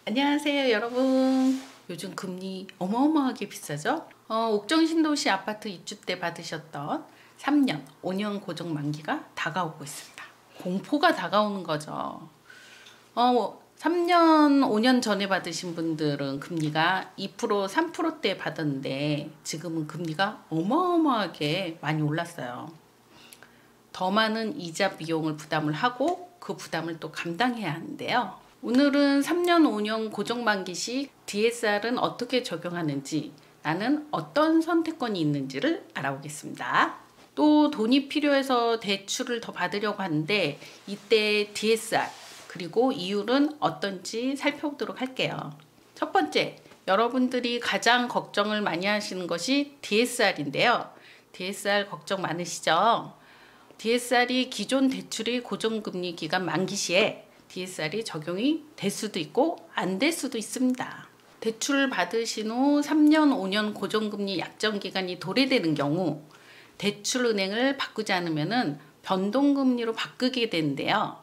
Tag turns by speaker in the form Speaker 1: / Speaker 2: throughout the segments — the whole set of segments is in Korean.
Speaker 1: 안녕하세요 여러분. 요즘 금리 어마어마하게 비싸죠? 옥정 신도시 아파트 입주 때 받으셨던 3년, 5년 고정 만기가 다가오고 있습니다. 공포가 다가오는 거죠. 3년, 5년 전에 받으신 분들은 금리가 2%, 3%대 받았는데 지금은 금리가 어마어마하게 많이 올랐어요. 더 많은 이자 비용을 부담을 하고 그 부담을 또 감당해야 하는데요. 오늘은 3년, 5년 고정만기시 DSR은 어떻게 적용하는지, 나는 어떤 선택권이 있는지를 알아보겠습니다. 또 돈이 필요해서 대출을 더 받으려고 하는데 이때 DSR 그리고 이율은 어떤지 살펴보도록 할게요. 첫 번째, 여러분들이 가장 걱정을 많이 하시는 것이 DSR인데요. DSR 걱정 많으시죠? DSR이 기존 대출이 고정금리 기간 만기 시에 DSR이 적용이 될 수도 있고 안 될 수도 있습니다. 대출 받으신 후 3년, 5년 고정금리 약정기간이 도래되는 경우 대출은행을 바꾸지 않으면 변동금리로 바꾸게 되는데요.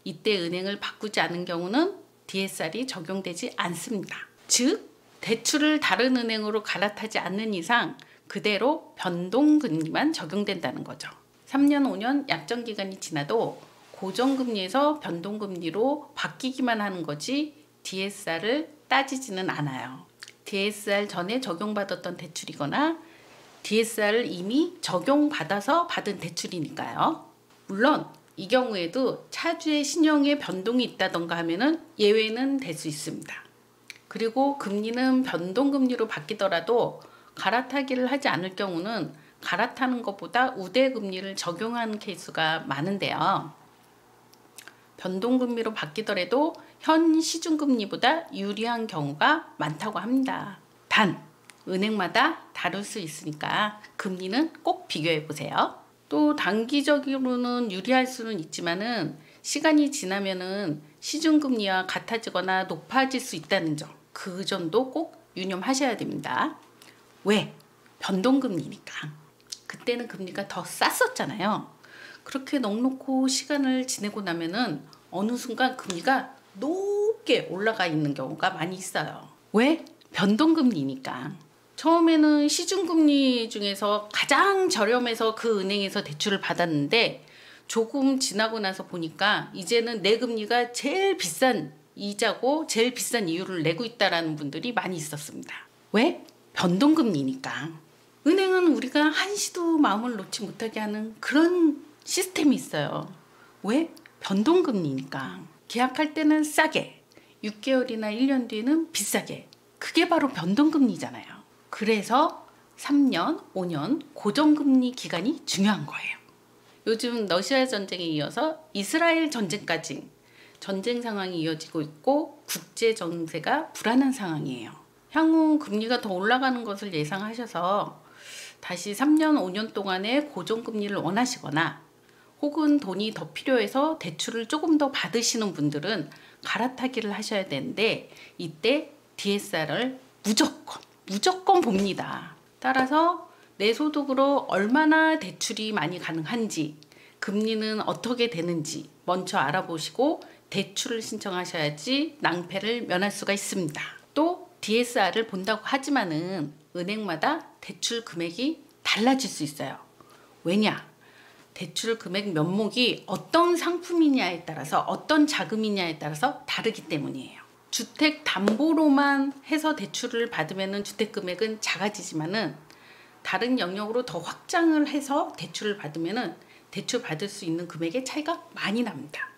Speaker 1: 이때 은행을 바꾸지 않은 경우는 DSR이 적용되지 않습니다. 즉, 대출을 다른 은행으로 갈아타지 않는 이상 그대로 변동금리만 적용된다는 거죠. 3년, 5년 약정기간이 지나도 고정금리에서 변동금리로 바뀌기만 하는 거지 DSR을 따지지는 않아요. DSR 전에 적용받았던 대출이거나 DSR을 이미 적용받아서 받은 대출이니까요. 물론 이 경우에도 차주의 신용에 변동이 있다던가 하면은 예외는 될 수 있습니다. 그리고 금리는 변동금리로 바뀌더라도 갈아타기를 하지 않을 경우는 갈아타는 것보다 우대금리를 적용하는 케이스가 많은데요. 변동금리로 바뀌더라도 현 시중금리보다 유리한 경우가 많다고 합니다. 단, 은행마다 다를 수 있으니까 금리는 꼭 비교해 보세요. 또 단기적으로는 유리할 수는 있지만은 시간이 지나면은 시중금리와 같아지거나 높아질 수 있다는 점, 그 점도 꼭 유념하셔야 됩니다. 왜? 변동금리니까. 그때는 금리가 더 쌌었잖아요. 그렇게 넉넉히 시간을 지내고 나면은 어느 순간 금리가 높게 올라가 있는 경우가 많이 있어요. 왜? 변동금리니까. 처음에는 시중금리 중에서 가장 저렴해서 그 은행에서 대출을 받았는데 조금 지나고 나서 보니까 이제는 내 금리가 제일 비싼 이자고 제일 비싼 이율을 내고 있다라는 분들이 많이 있었습니다. 왜? 변동금리니까. 은행은 우리가 한시도 마음을 놓지 못하게 하는 그런 시스템이 있어요. 왜? 변동금리니까. 계약할 때는 싸게, 6개월이나 1년 뒤에는 비싸게. 그게 바로 변동금리잖아요. 그래서 3년, 5년 고정금리 기간이 중요한 거예요. 요즘 러시아 전쟁에 이어서 이스라엘 전쟁까지 전쟁 상황이 이어지고 있고 국제 정세가 불안한 상황이에요. 향후 금리가 더 올라가는 것을 예상하셔서 다시 3년, 5년 동안의 고정금리를 원하시거나 혹은 돈이 더 필요해서 대출을 조금 더 받으시는 분들은 갈아타기를 하셔야 되는데 이때 DSR을 무조건 봅니다. 따라서 내 소득으로 얼마나 대출이 많이 가능한지, 금리는 어떻게 되는지 먼저 알아보시고 대출을 신청하셔야지 낭패를 면할 수가 있습니다. 또 DSR을 본다고 하지만은 은행마다 대출 금액이 달라질 수 있어요. 왜냐? 대출 금액 면목이 어떤 상품이냐에 따라서 어떤 자금이냐에 따라서 다르기 때문이에요. 주택 담보로만 해서 대출을 받으면 주택 금액은 작아지지만은 다른 영역으로 더 확장을 해서 대출을 받으면 대출 받을 수 있는 금액의 차이가 많이 납니다.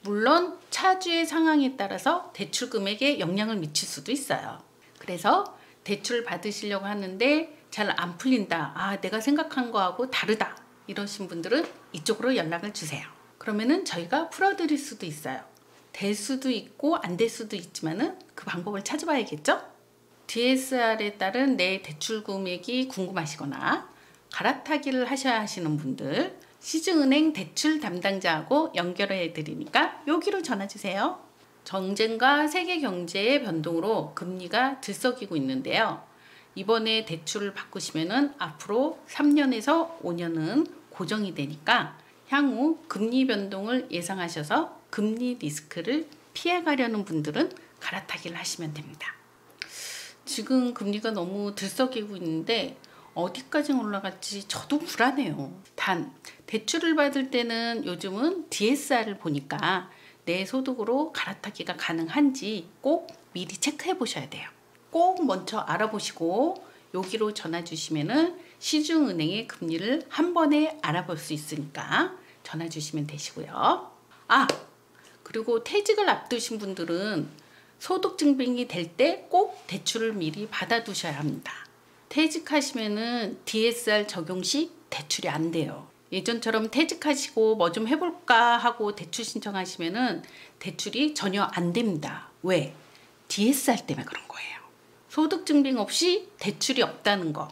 Speaker 1: 물론 차주의 상황에 따라서 대출 금액에 영향을 미칠 수도 있어요. 그래서 대출 받으시려고 하는데 잘 안 풀린다. 내가 생각한 거하고 다르다. 이러신 분들은 이쪽으로 연락을 주세요. 그러면은 저희가 풀어드릴 수도 있어요. 될 수도 있고 안 될 수도 있지만은 그 방법을 찾아봐야겠죠? DSR에 따른 내 대출 금액이 궁금하시거나 갈아타기를 하셔야 하시는 분들, 시중은행 대출 담당자하고 연결해 드리니까 여기로 전화 주세요. 전쟁과 세계 경제의 변동으로 금리가 들썩이고 있는데요. 이번에 대출을 바꾸시면은 앞으로 3년에서 5년은 고정이 되니까 향후 금리 변동을 예상하셔서 금리 리스크를 피해가려는 분들은 갈아타기를 하시면 됩니다. 지금 금리가 너무 들썩이고 있는데 어디까지 올라갈지 저도 불안해요. 단 대출을 받을 때는 요즘은 DSR을 보니까 내 소득으로 갈아타기가 가능한지 꼭 미리 체크해 보셔야 돼요. 꼭 먼저 알아보시고 여기로 전화 주시면은 시중은행의 금리를 한 번에 알아볼 수 있으니까 전화 주시면 되시고요. 그리고 퇴직을 앞두신 분들은 소득 증빙이 될 때 꼭 대출을 미리 받아 두셔야 합니다. 퇴직하시면은 DSR 적용 시 대출이 안 돼요. 예전처럼 퇴직하시고 뭐 좀 해볼까 하고 대출 신청하시면은 대출이 전혀 안 됩니다. 왜? DSR 때문에 그런 거예요. 소득 증빙 없이 대출이 없다는 거.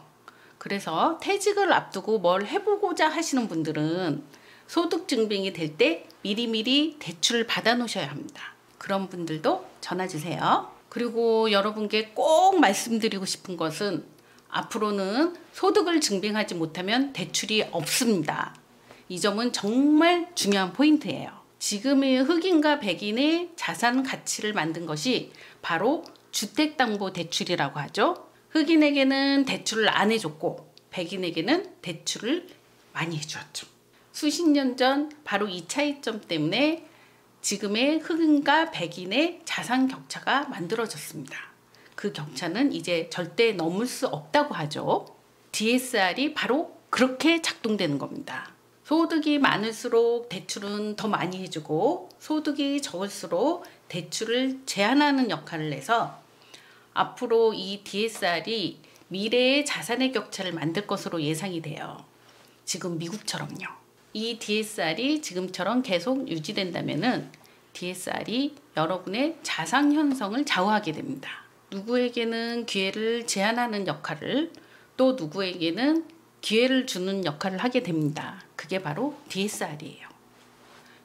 Speaker 1: 그래서 퇴직을 앞두고 뭘 해보고자 하시는 분들은 소득 증빙이 될 때 미리미리 대출을 받아 놓으셔야 합니다. 그런 분들도 전화 주세요. 그리고 여러분께 꼭 말씀드리고 싶은 것은 앞으로는 소득을 증빙하지 못하면 대출이 없습니다. 이 점은 정말 중요한 포인트예요. 지금의 흑인과 백인의 자산 가치를 만든 것이 바로 주택담보대출이라고 하죠. 흑인에게는 대출을 안 해줬고 백인에게는 대출을 많이 해주었죠. 수십 년 전 바로 이 차이점 때문에 지금의 흑인과 백인의 자산 격차가 만들어졌습니다. 그 격차는 이제 절대 넘을 수 없다고 하죠. DSR이 바로 그렇게 작동되는 겁니다. 소득이 많을수록 대출은 더 많이 해주고 소득이 적을수록 대출을 제한하는 역할을 해서 앞으로 이 DSR이 미래의 자산의 격차를 만들 것으로 예상이 돼요. 지금 미국처럼요. 이 DSR이 지금처럼 계속 유지된다면은 DSR이 여러분의 자산 형성을 좌우하게 됩니다. 누구에게는 기회를 제한하는 역할을 또 누구에게는 기회를 주는 역할을 하게 됩니다. 그게 바로 DSR이에요.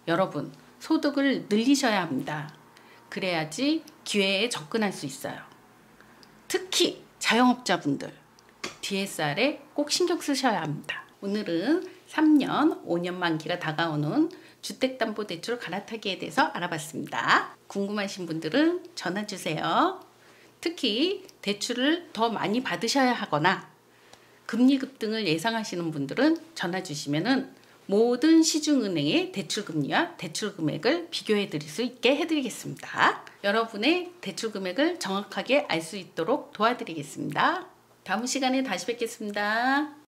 Speaker 1: 여러분, 소득을 늘리셔야 합니다. 그래야지 기회에 접근할 수 있어요. 특히 자영업자분들 DSR에 꼭 신경 쓰셔야 합니다. 오늘은 3년, 5년 만기가 다가오는 주택담보대출 갈아타기에 대해서 알아봤습니다. 궁금하신 분들은 전화 주세요. 특히 대출을 더 많이 받으셔야 하거나 금리 급등을 예상하시는 분들은 전화 주시면은 모든 시중은행의 대출 금리와 대출 금액을 비교해 드릴 수 있게 해드리겠습니다. 여러분의 대출 금액을 정확하게 알 수 있도록 도와드리겠습니다. 다음 시간에 다시 뵙겠습니다.